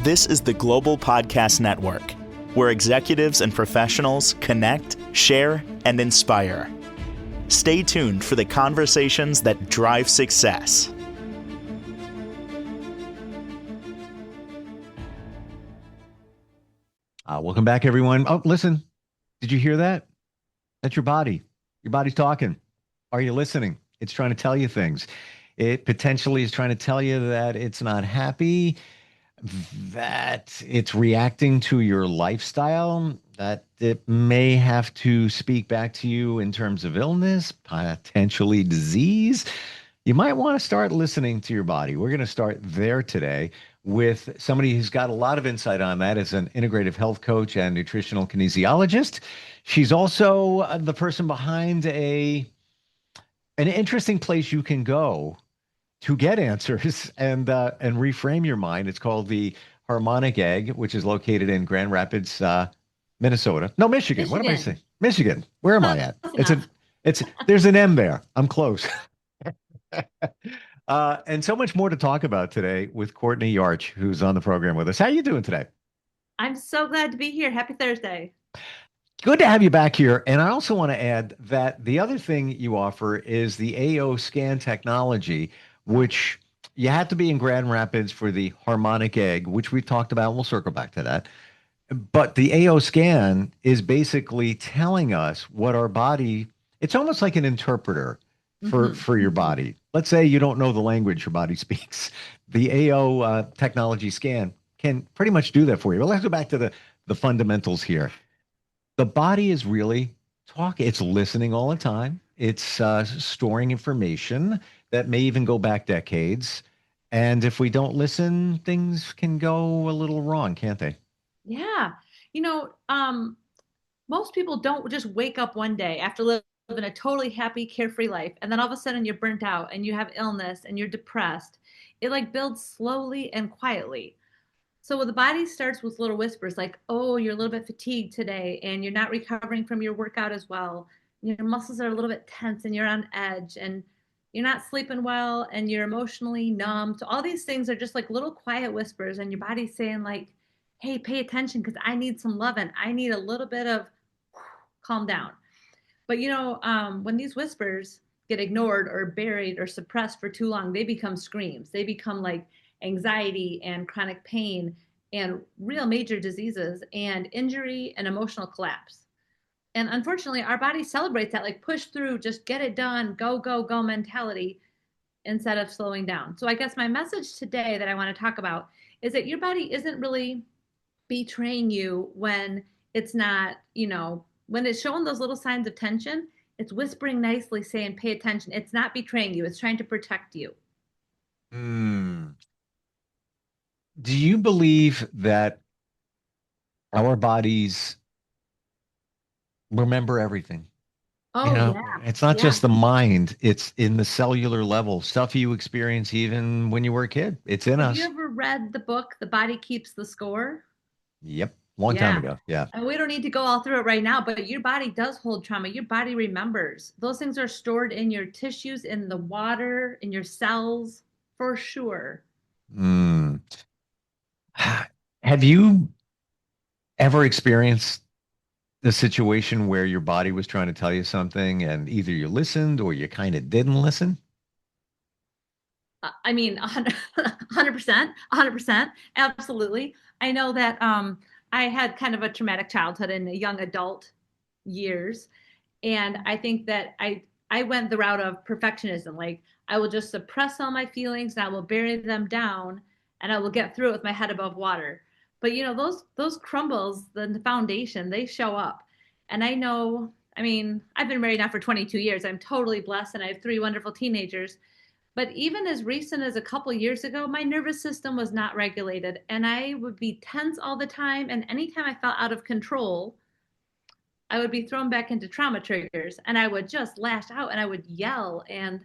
This is the Global Podcast Network, where executives and professionals connect, share, and inspire. Stay tuned for the conversations that drive success. Welcome back, everyone. Oh, listen, did you hear that? That's your body. Your body's talking. Are you listening? It's trying to tell you things. It potentially is trying to tell you that it's not happy, that it's reacting to your lifestyle, that it may have to speak back to you in terms of illness, potentially disease. You might want to start listening to your body. We're going to start there today with somebody who's got a lot of insight on that as an integrative health coach and nutritional kinesiologist. She's also the person behind an interesting place you can go to get answers and reframe your mind. It's called the Harmonic Egg, which is located in Grand Rapids, Minnesota. No, Michigan. What am I saying? Michigan. Where am I at? There's an M there. I'm close. And so much more to talk about today with Courtney Yarch, who's on the program with us. How are you doing today? I'm so glad to be here. Happy Thursday. Good to have you back here. And I also want to add that the other thing you offer is the AO scan technology, which you have to be in Grand Rapids for the Harmonic Egg, which we've talked about. We'll circle back to that. But the AO scan is basically telling us what our body, it's almost like an interpreter for your body. Let's say you don't know the language your body speaks. The AO technology scan can pretty much do that for you. But let's go back to the fundamentals here. The body is really talking. It's listening all the time. It's storing information that may even go back decades. And if we don't listen, things can go a little wrong, can't they? Yeah. Most people don't just wake up one day after living a totally happy, carefree life, and then all of a sudden you're burnt out and you have illness and you're depressed. It like builds slowly and quietly. So the body starts with little whispers like, oh, you're a little bit fatigued today and you're not recovering from your workout as well. Your muscles are a little bit tense and you're on edge and you're not sleeping well and you're emotionally numb. So all these things are just like little quiet whispers, and your body's saying like, hey, pay attention because I need some love and I need a little bit of calm down. But when these whispers get ignored or buried or suppressed for too long, they become screams. They become like anxiety and chronic pain and real major diseases and injury and emotional collapse. And unfortunately, our body celebrates that, like push through, just get it done, go, go, go mentality instead of slowing down. So I guess my message today that I want to talk about is that your body isn't really betraying you when it's not, when it's showing those little signs of tension. It's whispering nicely saying, pay attention. It's not betraying you. It's trying to protect you. Do you believe that our bodies remember everything? Oh, yeah. It's not just the mind, it's in the cellular level, stuff you experience even when you were a kid. It's in us. Have you ever read the book, The Body Keeps the Score? Yep. Long time ago. Yeah. And we don't need to go all through it right now, but your body does hold trauma. Your body remembers. Those things are stored in your tissues, in the water, in your cells, for sure. Have you ever experienced the situation where your body was trying to tell you something and either you listened or you kind of didn't listen? I mean, 100%, absolutely. I know that I had kind of a traumatic childhood in young adult years. And I think that I went the route of perfectionism. Like I will just suppress all my feelings and I will bury them down and I will get through it with my head above water. But those crumbles, the foundation, they show up. And I know, I mean, I've been married now for 22 years. I'm totally blessed and I have 3 wonderful teenagers. But even as recent as a couple years ago, my nervous system was not regulated and I would be tense all the time. And anytime I felt out of control, I would be thrown back into trauma triggers and I would just lash out and I would yell. And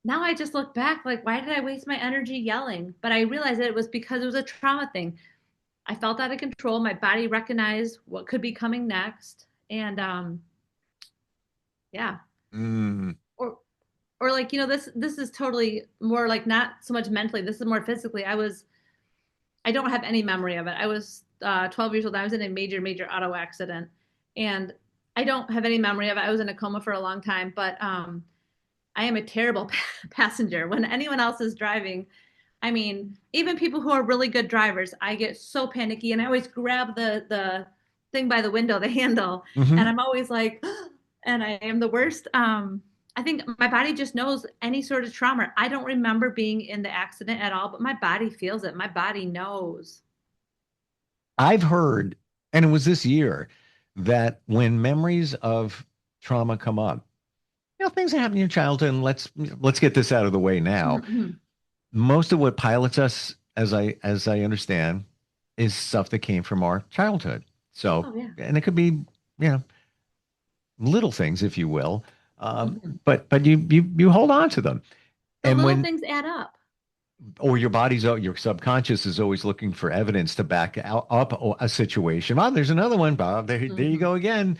now I just look back like, why did I waste my energy yelling? But I realized that it was because it was a trauma thing. I felt out of control. My body recognized what could be coming next. And yeah. Or like, this is totally more like not so much mentally. This is more physically. I was I don't have any memory of it. I was 12 years old. I was in a major auto accident, and I don't have any memory of it. I was in a coma for a long time, but I am a terrible passenger. When anyone else is driving, I mean, even people who are really good drivers, I get so panicky, and I always grab the thing by the window, the handle, and Hmm. I'm always like, and I am the worst. I think my body just knows any sort of trauma. I don't remember being in the accident at all, but my body feels it. My body knows. I've heard, and it was this year, that when memories of trauma come up, things that happened in your childhood, and let's get this out of the way now. Mhm. Most of what pilots us, as I understand, is stuff that came from our childhood. So, Oh yeah. and it could be, little things, if you will, Mhm. but you hold on to them, The and little when things add up. or your subconscious is always looking for evidence to back up a situation. Oh, there's another one, Bob. There you Mhm. go again.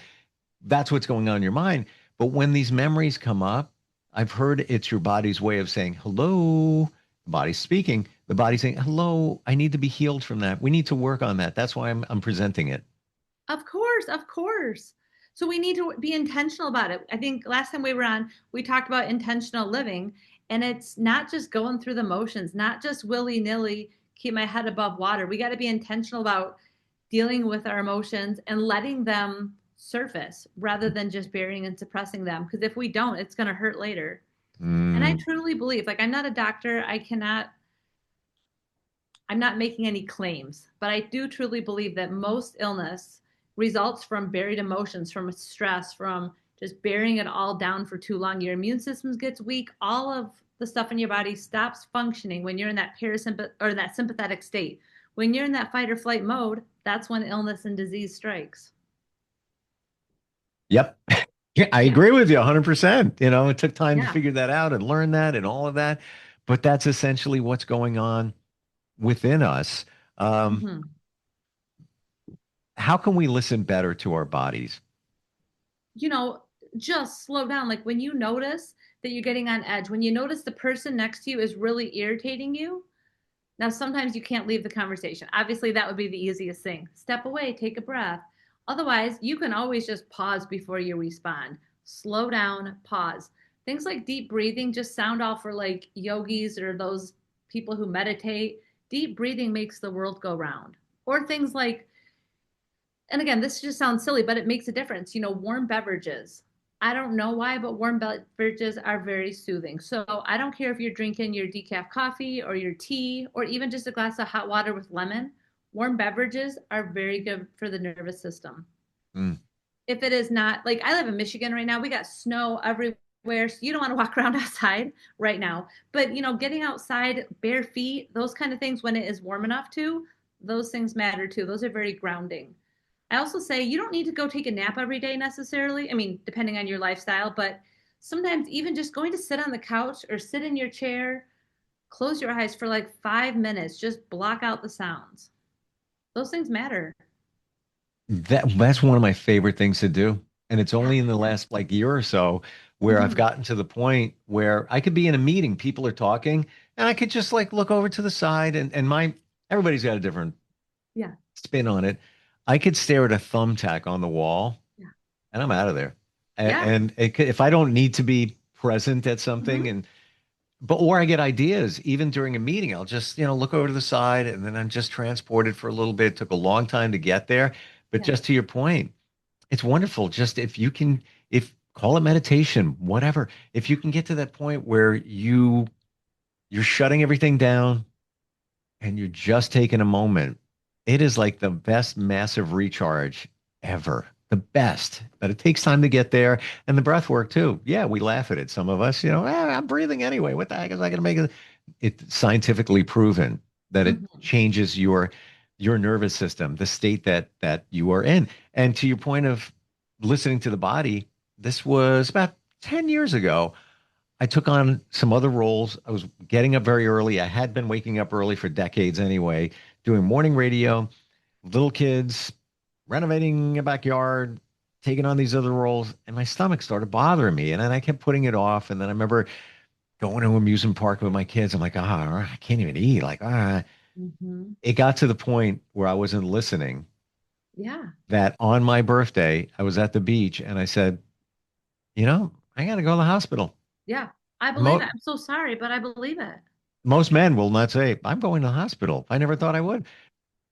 That's what's going on in your mind. But when these memories come up, I've heard it's your body's way of saying, hello, the body's speaking, the body's saying, hello, I need to be healed from that. We need to work on that. That's why I'm presenting it. Of course, of course. So we need to be intentional about it. I think last time we were on, we talked about intentional living, and it's not just going through the motions, not just willy-nilly keep my head above water. We got to be intentional about dealing with our emotions and letting them surface rather than just burying and suppressing them. Because if we don't, it's going to hurt later. And I Mm, truly believe, like, I'm not a doctor. I'm not making any claims, but I do truly believe that most illness results from buried emotions, from stress, from just burying it all down for too long. Your immune system gets weak. All of the stuff in your body stops functioning when you're in that parasympath or that sympathetic state. When you're in that fight or flight mode, that's when illness and disease strikes. yep. Yeah, I Yeah. agree with you 100%. It took time to Yeah. figure that out and learn that and all of that. But that's essentially what's going on within us. Um, Mhm. how can we listen better to our bodies? you know, just slow down. Like when you notice that you're getting on edge, when you notice the person next to you is really irritating you, now sometimes you can't leave the conversation. Obviously, that would be the easiest thing. Step away, take a breath. Otherwise, you can always just pause before you respond. Slow down, pause. Things like deep breathing just sound off for like yogis or those people who meditate. Deep breathing makes the world go round. Or things like, and again, this just sounds silly, but it makes a difference. Warm beverages. I don't know why, but warm beverages are very soothing. So I don't care if you're drinking your decaf coffee or your tea or even just a glass of hot water with lemon. Warm beverages are very good for the nervous system. Mm. If it is not, like I live in Michigan right now, we got snow everywhere. So you don't want to walk around outside right now. But, getting outside bare feet, those kind of things when it is warm enough to, those things matter too. Those are very grounding. I also say you don't need to go take a nap every day necessarily. I mean, depending on your lifestyle, but sometimes even just going to sit on the couch or sit in your chair, close your eyes for like 5 minutes, just block out the sounds. Those things matter. That's one of my favorite things to do. And it's Yeah. only in the last like year or so where I've Hmm. gotten to the point where I could be in a meeting, people are talking, and I could just like look over to the side and everybody's got a different Yeah. spin on it. I could stare at a thumbtack on the wall Yeah. and I'm out of there. Yeah. And if I don't need to be present at something Hmm. or I get ideas even during a meeting, I'll just, look over to the side and then I'm just transported for a little bit. It took a long time to get there. But Yeah. just to your point, it's wonderful. Just if you can, if call it meditation, whatever, if you can get to that point where you're shutting everything down and you're just taking a moment, it is like the best massive recharge ever. The best. But it takes time to get there. And the breath work too. Yeah, we laugh at it. Some of us, I'm breathing anyway. What the heck is I going to make it? It's scientifically proven that it Hmm. changes your nervous system, the state that you are in. And to your point of listening to the body, this was about 10 years ago. I took on some other roles. I was getting up very early. I had been waking up early for decades anyway, doing morning radio, little kids, renovating a backyard, taking on these other roles, and my stomach started bothering me. And then I kept putting it off. And then I remember going to an amusement park with my kids. I'm like, I can't even eat. Like, Hmm. It got to the point where I wasn't listening, Yeah. that on my birthday, I was at the beach and I said, I got to go to the hospital. Yeah. I believe it. Mo I'm so sorry, but I believe it. Most men will not say, I'm going to the hospital. I never thought I would.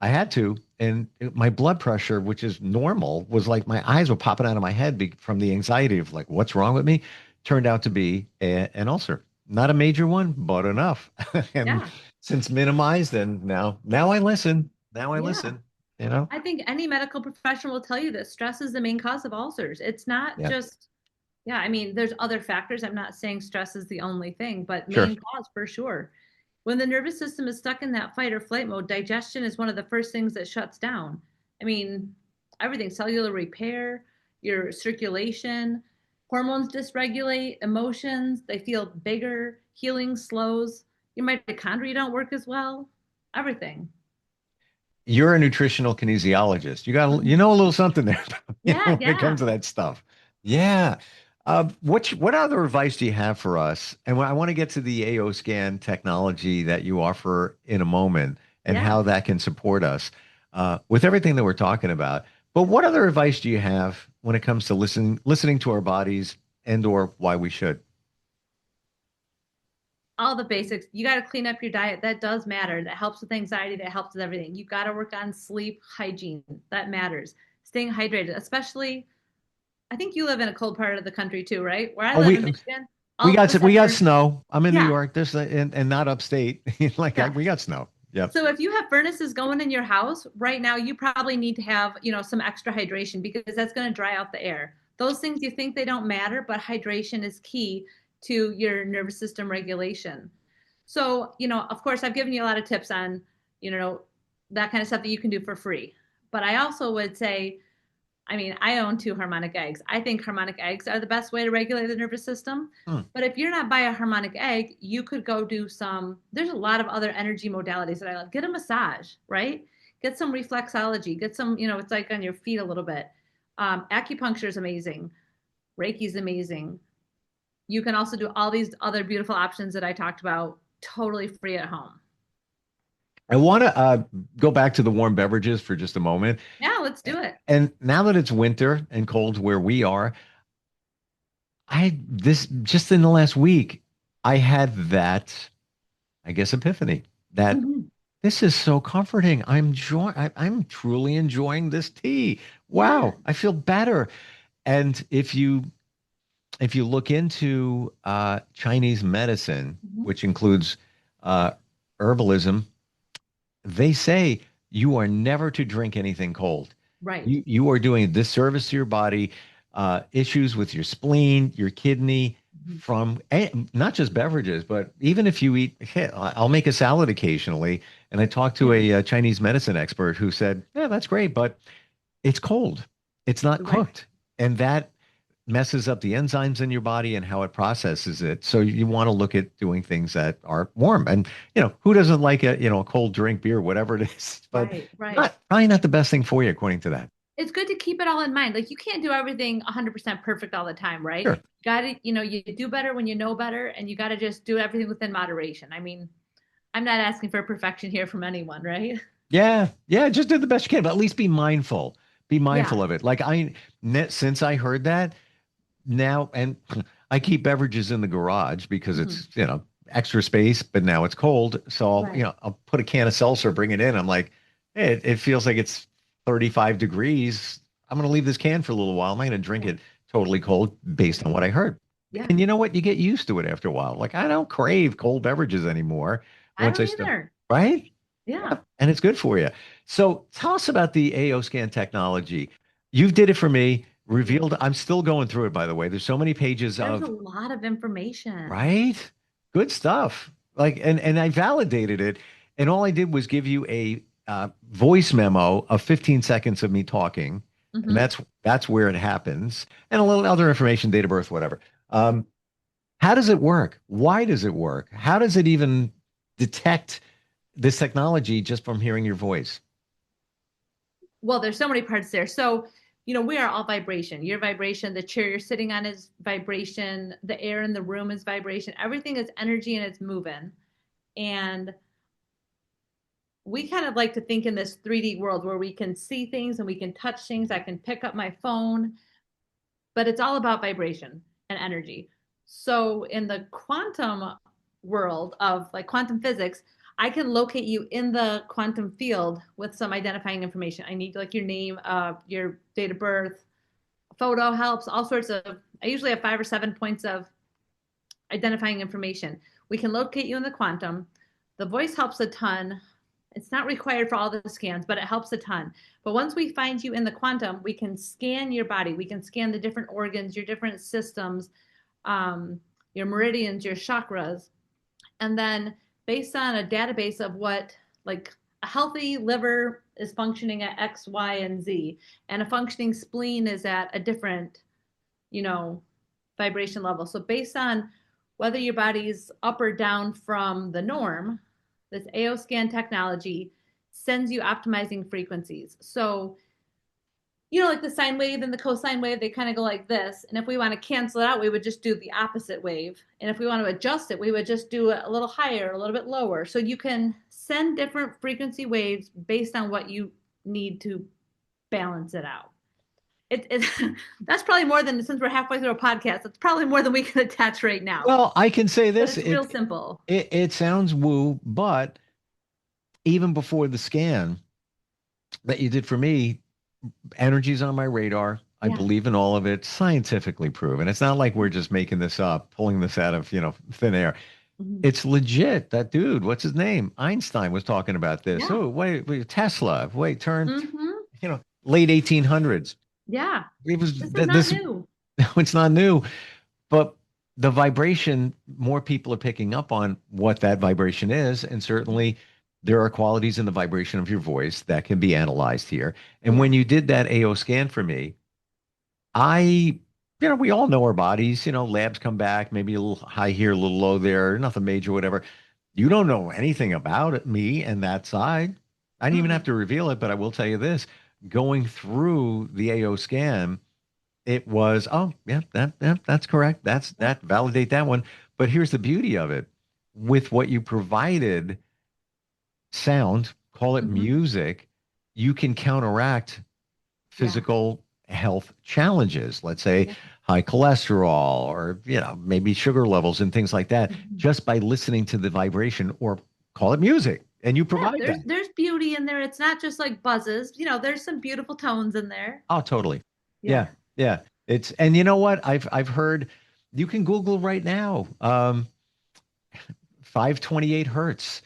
I had to. And my blood pressure, which is normal, was like my eyes were popping out of my head from the anxiety of like, what's wrong with me? Turned out to be an ulcer. Not a major one, but enough. And Yeah. since minimized, and now I listen. Now I Yeah. listen, you know? I think any medical professional will tell you that stress is the main cause of ulcers. It's not Yeah, just, yeah, I mean, there's other factors. I'm not saying stress is the only thing, but sure. main cause for sure. When the nervous system is stuck in that fight or flight mode, digestion is one of the first things that shuts down. I mean, everything, cellular repair, your circulation, hormones dysregulate, emotions, they feel bigger, healing slows, your mitochondria don't work as well, everything. You're a nutritional kinesiologist. You Mhm. know a little something there, Yeah, when it yeah, comes to that stuff. Yeah. What other advice do you have for us? And I want to get to the AO scan technology that you offer in a moment and yeah. how that can support us with everything that we're talking about. But what other advice do you have when it comes to listening to our bodies and or why we should? All the basics. You got to clean up your diet. That does matter. That helps with anxiety. That helps with everything. You got to work on sleep hygiene. That matters. Staying hydrated, especially, I think you live in a cold part of the country too, right? Where I Oh, live in Michigan, we all of got a we sudden got we're, snow. I'm in New yeah, York. And not upstate. yeah. We got snow. Yep. So if you have furnaces going in your house right now, you probably need to have, some extra hydration because that's going to dry out the air. Those things you think they don't matter, but hydration is key to your nervous system regulation. So, of course, I've given you a lot of tips on, you know, that kind of stuff that you can do for free. But I also would say, I mean, I own two harmonic eggs. I think harmonic eggs are the best way to regulate the nervous system. Hmm. But if you're not by a harmonic egg, you could go do there's a lot of other energy modalities that I love. Get a massage, right? Get some reflexology, get some, it's like on your feet a little bit. Acupuncture is amazing. Reiki is amazing. You can also do all these other beautiful options that I talked about totally free at home. I want to go back to the warm beverages for just a moment. Yeah, let's do it. And now that it's winter and cold where we are, I this just in the last week, I had that, I guess, epiphany that Mhm. this is so comforting. I'm truly enjoying this tea. Yeah. Wow, I feel better. And if you look into Chinese medicine, Mhm. which includes uh, herbalism, they say you are never to drink anything cold. Right. You are doing a disservice to your body, issues with your spleen, your kidney, Mhm. from not just beverages, but even if you eat, hey, I'll make a salad occasionally. And I talked to Yeah. a, Chinese medicine expert who said, yeah, that's great, but it's cold. It's not Right. cooked. And that messes up the enzymes in your body and how it processes it. So you want to look at doing things that are warm. And who doesn't like a cold drink, beer, whatever it is, but Right. Right. not probably not the best thing for you according to that. It's good to keep it all in mind. Like you can't do everything 100% perfect all the time, right? Sure. Got to, you do better when you know better and you got to just do everything within moderation. I mean, I'm not asking for perfection here from anyone, right? Yeah. Yeah. Just do the best you can, but at least be mindful. Be Yeah. mindful of it. Like since I heard that now, and I keep beverages in the garage because Mhm. it's, extra space, but now it's cold. So Right. I'll put a can of seltzer, bring it in. I'm like, hey, it feels like it's 35 degrees. I'm going to leave this can for a little while. I'm not going to drink Yeah. it totally cold based on what I heard. Yeah. And you know what? You get used to it after a while. Like I don't crave cold beverages anymore I once don't I start, either. right? Yeah. Yeah, and it's good for you. So tell us about the AO scan technology. You did it for me, Yeah. revealed. I'm still going through it, by the way. There's so many pages There's a of, lot of information. right? Good stuff. Like, and I validated it, and all I did was give you a voice memo of 15 seconds of me talking, and Hmm. that's where it happens, and a little other information, date of birth, whatever. Um, how does it work? Why does it work? How does it even detect this technology just from hearing your voice? Well, there's so many parts there. So, we are all vibration. Your vibration, the chair you're sitting on is vibration, the air in the room is vibration. Everything is energy and it's moving. And we kind of like to think in this 3D world where we can see things and we can touch things. I can pick up my phone, but it's all about vibration and energy. So in the quantum world of like quantum physics, I can locate you in the quantum field with some identifying information. I need like your name, your date of birth, photo helps, all sorts of, I usually have 5 or 7 points of identifying information. We can locate you in the quantum. The voice helps a ton. It's not required for all the scans, but it helps a ton. But once we find you in the quantum, we can scan your body. We can scan the different organs, your different systems, your meridians, your chakras. And then based on a database of what, like a healthy liver is functioning at X, Y, and Z, and a functioning spleen is at a different, vibration level. So based on whether your body's up or down from the norm, this AO scan technology sends you optimizing frequencies. So, like the sine wave and the cosine wave, they kind of go like this. And if we want to cancel it out, we would just do the opposite wave. And if we want to adjust it, we would just do it a little higher, a little bit lower. So you can send different frequency waves based on what you need to balance it out. That's probably more than, since we're halfway through a podcast, it's probably more than we can attach right now. Well, I can say But this. it's real simple. It sounds woo, but even before the scan that you did for me, energy's on my radar. I Yeah. believe in all of it, scientifically proven. It's not like we're just making this up, pulling this out of, thin air. Mhm. It's legit. That dude, what's his name? Einstein was talking about this. Yeah. Oh, wait, Tesla. Wait, turn, Mm-hmm. late 1800s. Yeah. It was This is not new. it's not new, but the vibration, more people are picking up on what that vibration is. And certainly there are qualities in the vibration of your voice that can be analyzed here. And when you did that AO scan for me, we all know our bodies, labs come back, maybe a little high here, a little low there, nothing major, whatever. You don't know anything about me and that side. I didn't even have to reveal it, but I will tell you this, going through the AO scan, it was, oh, yeah, that's correct. That validate that one. But here's the beauty of it. With what you provided, sound, call it music, you can counteract physical health challenges. Let's say high cholesterol or, maybe sugar levels and things like that, just by listening to the vibration, or call it music. And you provide that. There's beauty in there. It's not just like buzzes. There's some beautiful tones in there. Oh, totally. Yeah. Yeah. And you know what? I've heard, you can Google right now, 528 hertz.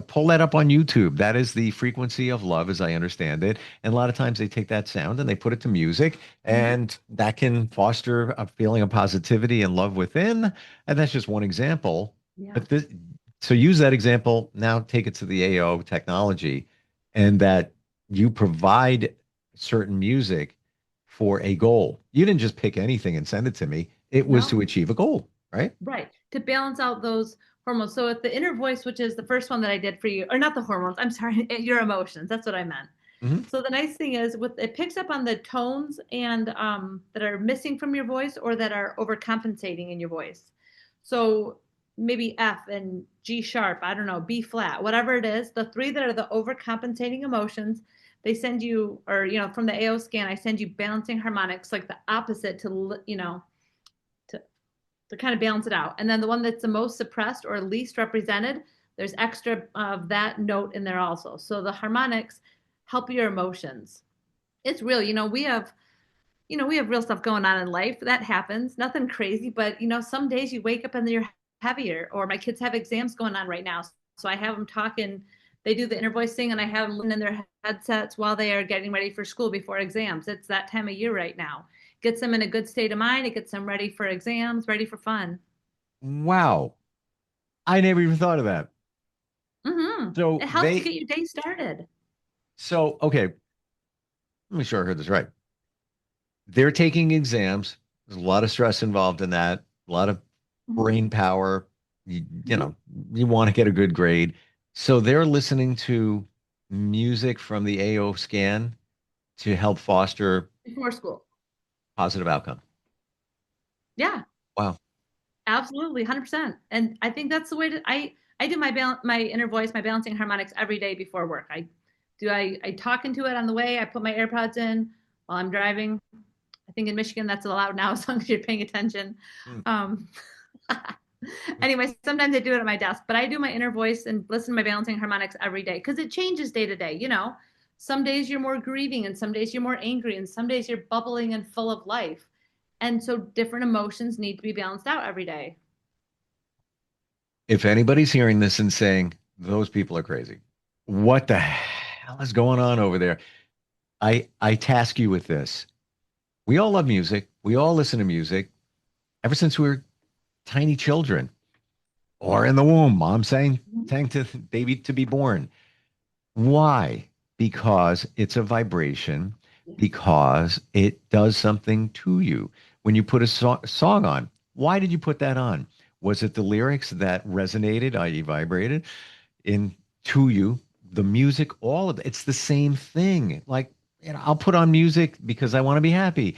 Pull that up on YouTube. That is the frequency of love, as I understand it. And a lot of times they take that sound and they put it to music, and that can foster a feeling of positivity and love within. And that's just one example. Yeah. But so use that example, now take it to the AO technology, and that you provide certain music for a goal. You didn't just pick anything and send it to me. It was to achieve a goal, right? Right. To balance out those hormones. So at the inner voice, which is the first one that I did for you, or not the hormones, I'm sorry, your emotions. That's what I meant. So the nice thing is, it picks up on the tones and that are missing from your voice or that are overcompensating in your voice. So maybe F and G sharp, I don't know, B flat, whatever it is, the three that are the overcompensating emotions, they send you, or, from the AO scan, I send you balancing harmonics, like the opposite to kind of balance it out. And then the one that's the most suppressed or least represented, there's extra of that note in there also. So the harmonics help your emotions. It's real. We have real stuff going on in life. That happens. Nothing crazy, but some days you wake up and you're heavier, or my kids have exams going on right now. So I have them talking, they do the inner voice thing, and I have them in their headsets while they are getting ready for school before exams. It's that time of year right now. Gets them in a good state of mind. It gets them ready for exams, ready for fun. Wow. I never even thought of that. So it helps get your day started. So, okay. Let me make sure I heard this right. They're taking exams. There's a lot of stress involved in that, a lot of brain power. You want to get a good grade. So they're listening to music from the AO scan to help foster before school positive outcome. Yeah. Wow. Absolutely. 100%. And I think that's the way I I do my inner voice, my balancing harmonics every day before work. I talk into it on the way. I put my AirPods in while I'm driving. I think in Michigan that's allowed now as long as you're paying attention. Mm. Um, anyway, sometimes I do it at my desk, but I do my inner voice and listen to my balancing harmonics every day because it changes day to day. You know, some days you're more grieving and some days you're more angry and some days you're bubbling and full of life. And so different emotions need to be balanced out every day. If anybody's hearing this and saying, those people are crazy, what the hell is going on over there? I task you with this. We all love music. We all listen to music ever since we were tiny children or in the womb. Mom sang to baby to be born. Why? Because it's a vibration, because it does something to you. When you put a song on, why did you put that on? Was it the lyrics that resonated, i.e., vibrated into you? The music, all of it, it's the same thing. Like, I'll put on music because I want to be happy,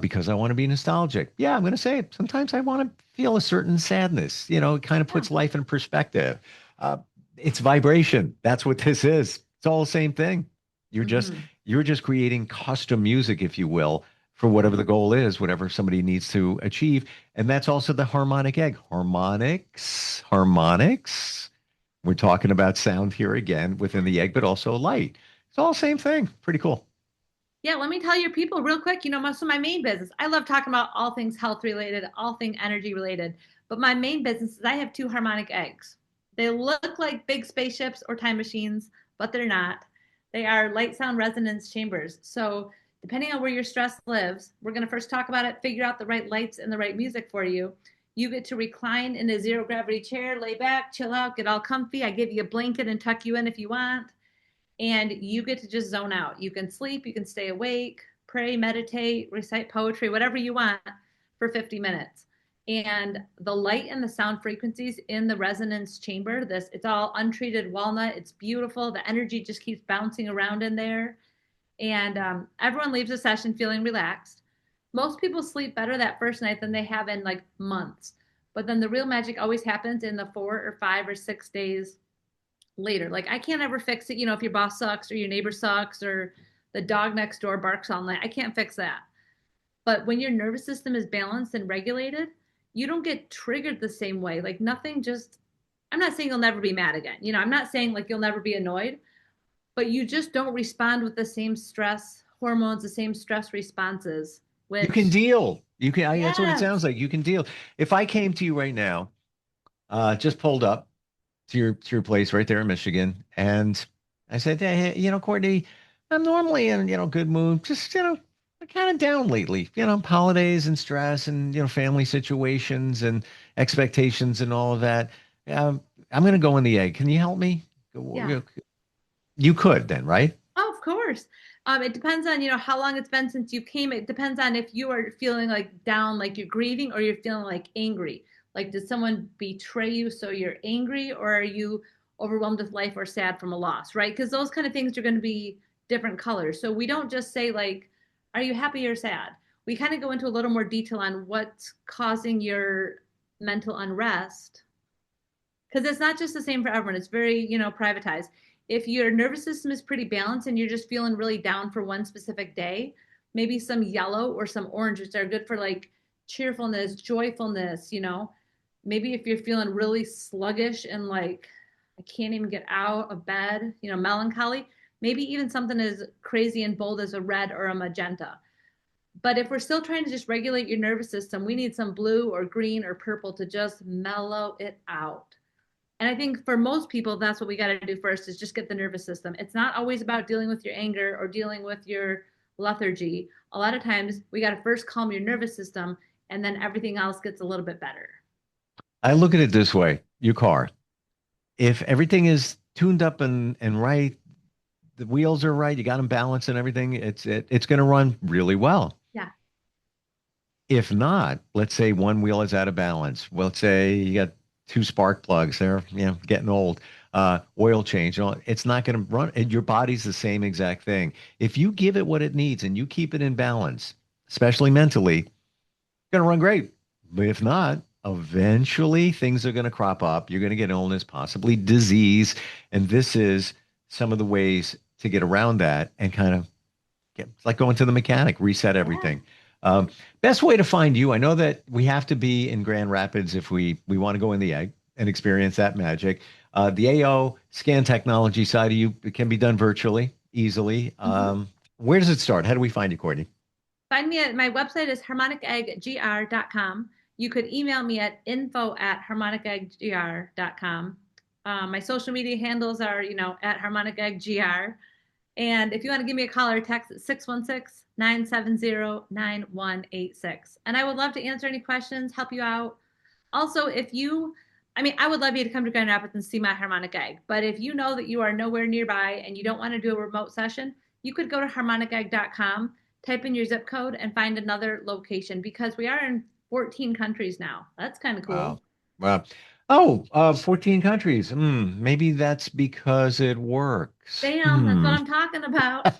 because I want to be nostalgic. Yeah, I'm going to say it. Sometimes I want to feel a certain sadness. It kind of puts life in perspective. Uh, it's vibration. That's what this is. It's all the same thing. You're just Mhm. you're just creating custom music, if you will, for whatever the goal is, whatever somebody needs to achieve. And that's also the harmonic egg. Harmonics. We're talking about sound here again within the egg, but also light. It's all the same thing. Pretty cool. Yeah, let me tell your people real quick, most of my main business, I love talking about all things health related, all things energy related. But my main business is I have two harmonic eggs. They look like big spaceships or time machines, but they're not. They are light sound resonance chambers. So, depending on where your stress lives, we're going to first talk about it, figure out the right lights and the right music for you. You get to recline in a zero gravity chair, lay back, chill out, get all comfy. I give you a blanket and tuck you in if you want, and you get to just zone out. You can sleep, you can stay awake, pray, meditate, recite poetry, whatever you want for 50 minutes. And the light and the sound frequencies in the resonance chamber, it's all untreated walnut. It's beautiful. The energy just keeps bouncing around in there. And everyone leaves the session feeling relaxed. Most people sleep better that first night than they have in like months. But then the real magic always happens in the 4 or 5 or 6 days later. Like I can't ever fix it, if your boss sucks or your neighbor sucks or the dog next door barks all night. I can't fix that. But when your nervous system is balanced and regulated, you don't get triggered the same way. Like nothing just I'm not saying you'll never be mad again. I'm not saying like you'll never be annoyed, but you just don't respond with the same stress hormones, the same stress responses, You can which deal. That's what it sounds yes. like. You can deal. If I came to you right now, just pulled up to your place right there in Michigan, and I said, hey, Courtney, I'm normally in, good mood, just, kind of down lately, holidays and stress and, family situations and expectations and all of that. I'm going to go in the egg. Can you help me? Yeah. You could then, right? Oh, of course. It depends on, how long it's been since you came. It depends on if you are feeling like down, like you're grieving, or you're feeling like angry. Like, did someone betray you so you're angry, or are you overwhelmed with life or sad from a loss, right? Because those kind of things are going to be different colors. So we don't just say like, are you happy or sad? We kind of go into a little more detail on what's causing your mental unrest, because it's not just the same for everyone. It's very, privatized. If your nervous system is pretty balanced and you're just feeling really down for one specific day, maybe some yellow or some orange, which are good for like cheerfulness, joyfulness. Maybe if you're feeling really sluggish and like, I can't even get out of bed, melancholy, maybe even something as crazy and bold as a red or a magenta. But if we're still trying to just regulate your nervous system, we need some blue or green or purple to just mellow it out. And I think for most people, that's what we got to do first is just get the nervous system. It's not always about dealing with your anger or dealing with your lethargy. A lot of times we got to first calm your nervous system and then everything else gets a little bit better. I look at it this way, your car. If everything is tuned up and right, the wheels are right, you got them balanced and everything, it's going to run really well. Yeah. If not, let's say one wheel is out of balance. Well, let's say you got two spark plugs, they're getting old. Oil change, it's not going to run. And your body's the same exact thing. If you give it what it needs and you keep it in balance, especially mentally, it's going to run great. But if not, eventually things are going to crop up. You're going to get illness, possibly disease. And this is some of the ways to get around that and kind of it's like going to the mechanic, reset everything. Best way to find you. I know that we have to be in Grand Rapids if we want to go in the egg and experience that magic. The AO scan technology side of you, it can be done virtually, easily. Where does it start? How do we find you, Courtney? Find me at my website is harmoniceggr.com. You could email me at info@harmoniceggr.com. My social media handles are, at Harmonic Egg GR. And if you want to give me a call or text at 616-970-9186. And I would love to answer any questions, help you out. Also, I would love you to come to Grand Rapids and see my Harmonic Egg. But if you know that you are nowhere nearby and you don't want to do a remote session, you could go to harmonicegg.com, type in your zip code, and find another location because we are in 14 countries now. That's kind of cool. Wow. 14 countries. Maybe that's because it works. Damn, that's what I'm talking about.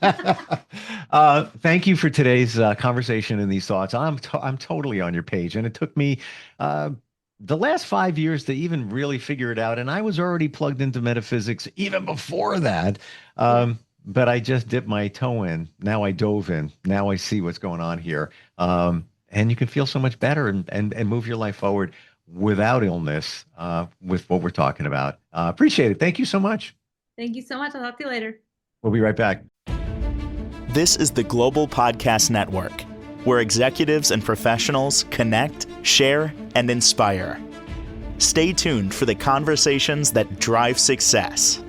Thank you for today's conversation and these thoughts. I'm totally on your page, and it took me the last 5 years to even really figure it out. And I was already plugged into metaphysics even before that. But I just dipped my toe in. Now I dove in. Now I see what's going on here. And you can feel so much better and move your life forward without illness with what we're talking about. Appreciate it. Thank you so much. Thank you so much. I'll talk to you later. We'll be right back. This is the Global Podcast Network, where executives and professionals connect, share, and inspire. Stay tuned for the conversations that drive success.